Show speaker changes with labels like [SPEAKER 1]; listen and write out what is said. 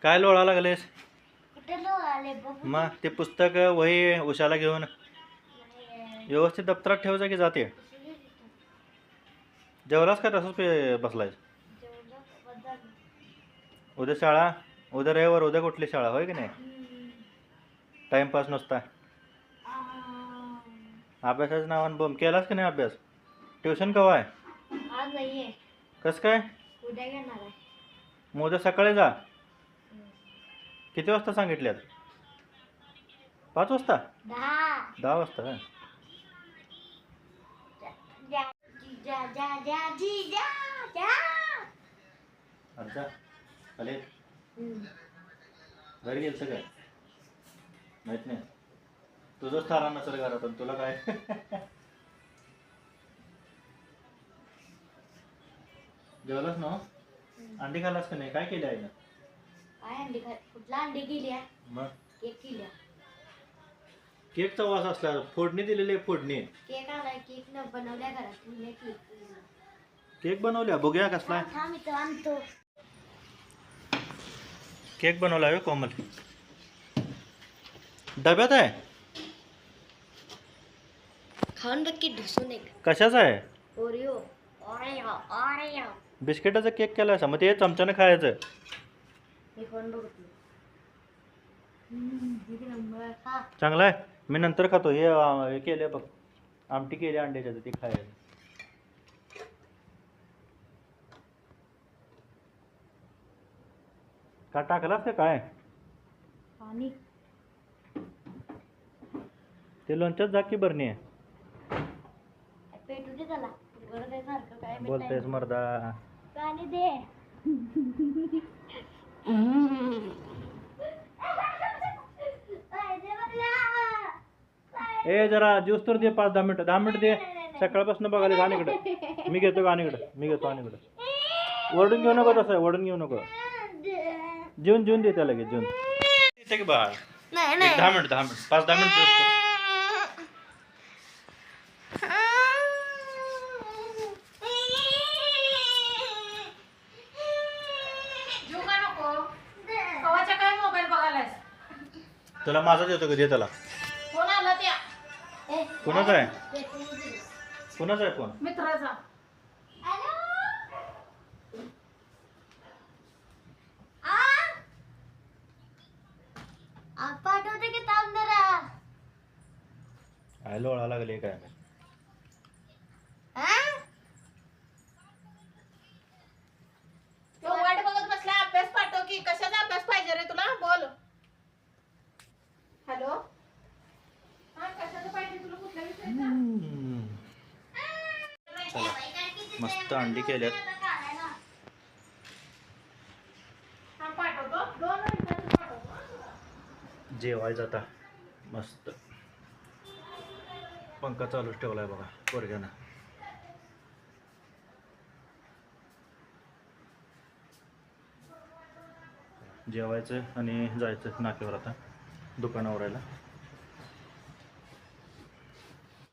[SPEAKER 1] काय लोळा लागलेस?
[SPEAKER 2] कुठे लोळाले बघू.
[SPEAKER 1] मग ते पुस्तक वही उशाला घेऊन व्यवस्थित दप्तरात ठेवायचं की जाते. जेवलास का तसंच बसलायस? उद्या शाळा, उद्या रविवार, उद्या कुठली शाळा होय की नाही? टाइमपास नुसता अभ्यासाच्या नावानं बम केलास की नाही अभ्यास? ट्युशन केव्हा आहे?
[SPEAKER 2] आज नाहीये,
[SPEAKER 1] कसं काय?
[SPEAKER 2] उद्या घेणार आहे.
[SPEAKER 1] मग उद्या सकाळी जा. किती वाजता सांगितल्यात? 5 वाजता? 10 वाजता काय? अच्छा अरे घरी गेलतं काय? माहित नाही. तुझंच थारा नसेल घरात आणि तुला काय? जेवलास ना? अंडी खाल्लास का नाही? काय केली आईनं?
[SPEAKER 2] काय अंडी कुठला अंडी केल्या?
[SPEAKER 1] मग
[SPEAKER 2] केक केल्या.
[SPEAKER 1] केकचा वास असला फोडणी दिलेली फोडणी.
[SPEAKER 2] केक आलाय, केक न बनवल्या घरात.
[SPEAKER 1] केक बनवल्या बघूया कसला आहे.
[SPEAKER 2] थांब इथं आणतो.
[SPEAKER 1] केक बनवला आहे कोमल. डब्यात आहे?
[SPEAKER 2] खाऊन बघ की ढुसून एक.
[SPEAKER 1] कशाचा आहे?
[SPEAKER 2] ओरिओ. Oreo Oreo.
[SPEAKER 1] बिस्किटाचा केक केला असं मग ते चमच्याने खायचं.
[SPEAKER 2] मी खाऊन बघतो. किती नंबर खा.
[SPEAKER 1] चांगला आहे. मी नंतर खातो. हे केले बघ, आमटी केली अंड्याच्या, ते खायचं. का टाकलास का काय?
[SPEAKER 2] पाणी.
[SPEAKER 1] ते लोणच्यात जा की बरणी आहे.
[SPEAKER 2] पेटू दे त्याला. गरज आहे सारखं काय
[SPEAKER 1] बोलतेस मर्दा.
[SPEAKER 2] पाणी दे.
[SPEAKER 1] ए जरा ज्यूस तर दे 5-10 मिनिटं. 10 मिनिटं दे. सकाळपासून बघायला गाणीकडं. मी घेतो गाणीकडं. ओरडून घेऊ नको तसं, ओरडून घेऊ नको. जेवून दे त्याला, लगेच जेवून येते की बाळ. 10 मिनिट 5-10 मिनिट ज्यूस कर. तुला माझा देतो का? दे त्याला. कोणाचा आहे? कोणाचा आहे फोन?
[SPEAKER 2] मित्राचा. पाठवते की थांब जरा.
[SPEAKER 1] काय लोळा लागले काय?
[SPEAKER 3] तो वाट बघत बसला. अभ्यास पाठव की. कशाचा अभ्यास पाहिजे रे तुला? बोल. हॅलो. हा, कशाचा पाहिजे तुला? कुठल्या विषयाचा?
[SPEAKER 1] चला मस्त अंडी केल्यात.
[SPEAKER 3] हा, पाठवतो. 2 मिनिटात पाठवतो.
[SPEAKER 1] जेवायचं आता मस्त. पंखा चालूच ठेवलाय बघा पोरग्यानं. जेवायचं आणि जायचं नाक्यावर आता दुकानावर.